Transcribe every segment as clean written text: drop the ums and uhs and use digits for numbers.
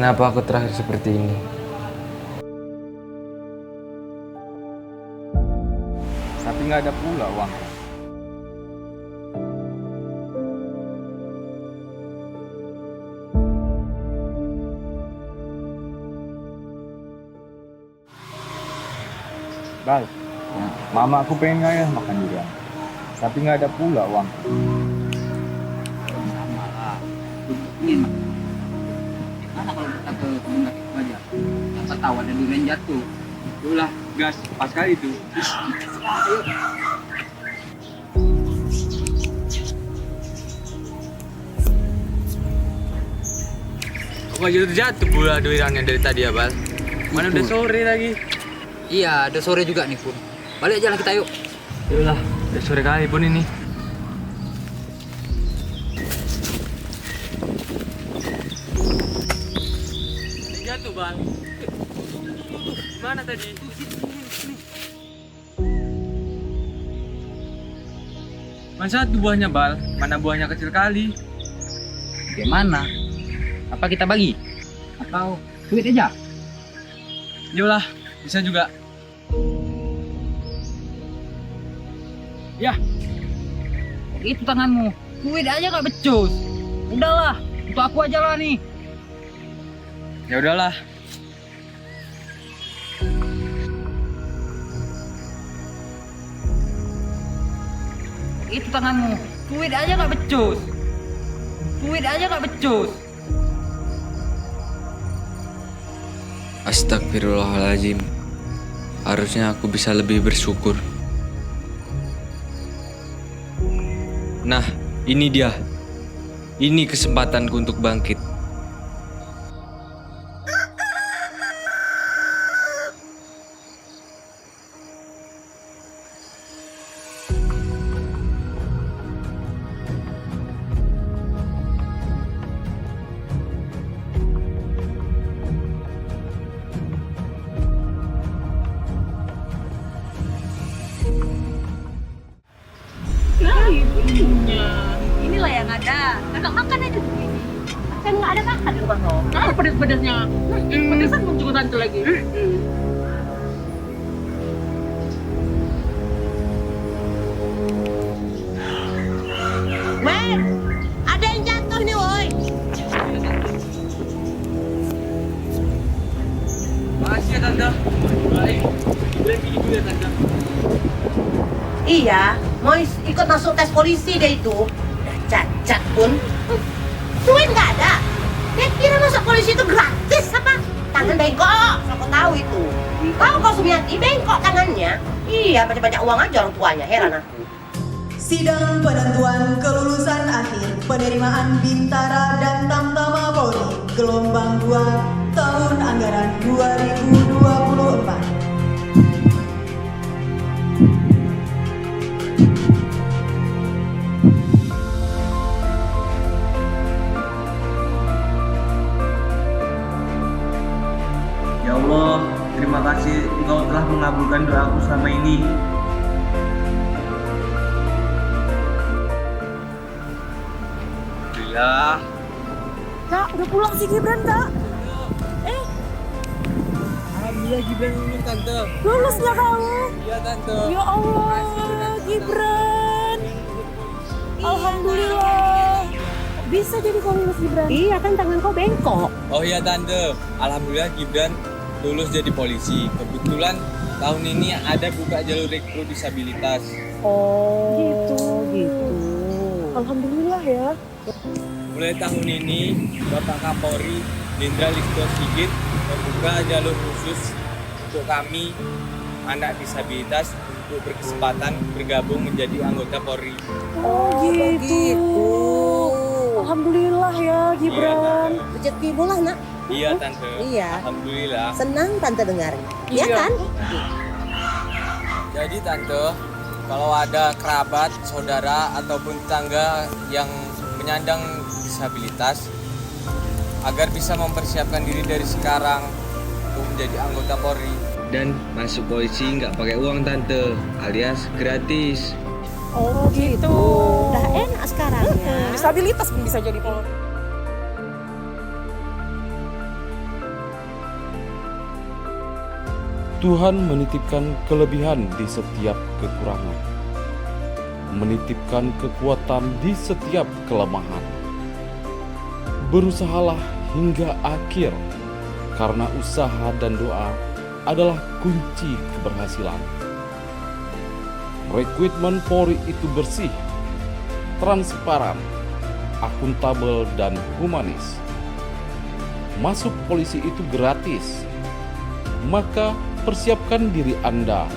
Kenapa aku terakhir seperti ini? Tapi nggak ada pula uang. Bal, ya, mama aku pengen ngayah makan juga. Tapi nggak ada pula uang. Sama lah. Ini gimana kalau kita ke kebun kaki itu aja? Siapa tahu ada durian jatuh. Itulah gas pas kali itu. Ayo. Kok jatuh pula duriannya dari tadi ya, Bal? Mana udah sore lagi? Iya, udah sore juga nih pun. Balik aja lah kita yuk. Yalah, udah sore kali pun ini. Jatuh, Bal. Mana tadi? Masa satu buahnya, Bal? Mana buahnya kecil kali? Gimana? Apa kita bagi? Atau duit aja? Yolah, bisa juga. Ya, Itu tanganmu. Duit aja gak becus. Udahlah, itu aku aja lah nih. ya udahlah. Itu tanganmu. Duit aja gak becus. Duit aja gak becus. Astagfirullahaladzim. Harusnya aku bisa lebih bersyukur. Nah, ini dia. Ini kesempatanku untuk bangkit. Nah, ibunya. Inilah yang ada. Kakak makan aja begini. Kan nggak ada makan di rumah lo. Nah, pedas-pedasnya. Pedasan pun juga tante lagi. Wen, ada yang jatuh nih, woi. Makasih ya, Tante. Baik. Berarti itu ya, Tante. Iya, mau ikut masuk tes polisi dia itu. Udah cacat pun. Duit nggak ada. Dia kira masuk polisi itu gratis apa? Tangan bengkok, aku tahu itu. Tahu kau Sumiati bengkok tangannya. Iya, banyak-banyak uang aja orang tuanya, heran aku. Sidang penentuan kelulusan akhir penerimaan Bintara dan Tamtama Polri gelombang 2 tahun anggaran 2024. Ya Allah, terima kasih Engkau telah mengabulkan doaku selama ini. Alhamdulillah. Kak, udah pulang si Gibran, Kak. Alhamdulillah Gibran ini, Tante. Lulusnya kamu. Iya, Tante. Ya Allah, Gibran. Alhamdulillah. Bisa jadi kau lulus Gibran. Iya kan tangan kau bengkok. Oh iya, Tante. Alhamdulillah Gibran lulus jadi polisi. Kebetulan tahun ini ada buka jalur rekrut disabilitas. Oh, gitu. Alhamdulillah ya. Mulai tahun ini, Bapak Kapolri, Jenderal Listio Sigit, membuka jalur khusus untuk kami, anak disabilitas, untuk berkesempatan bergabung menjadi anggota Polri. Oh, gitu. Alhamdulillah ya, Gibran. Rezekimu lah, Nak. Iya, Tante. Iya. Alhamdulillah. Senang Tante dengarnya. Iya Iya. kan? Jadi, Tante, kalau ada kerabat, saudara, ataupun tetangga yang menyandang disabilitas, agar bisa mempersiapkan diri dari sekarang untuk menjadi anggota Polri. Dan masuk polisi nggak pakai uang, Tante, alias gratis. Oh, gitu. Udah enak sekarang ya. Disabilitas pun bisa jadi polri. Tuhan menitipkan kelebihan di setiap kekurangan, menitipkan kekuatan di setiap kelemahan. Berusahalah hingga akhir, karena usaha dan doa adalah kunci keberhasilan. Rekrutmen Polri itu bersih, transparan, akuntabel, dan humanis. Masuk polisi itu gratis. Maka persiapkan diri Anda.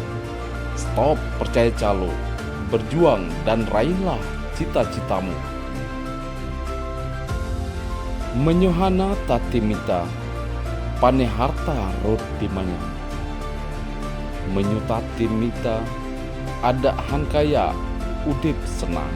Stop percaya calo, berjuang dan raihlah cita-citamu. Menyohana tatimita, pane harta rod dimanya. Menyutatimita, ada hankaya udip senang.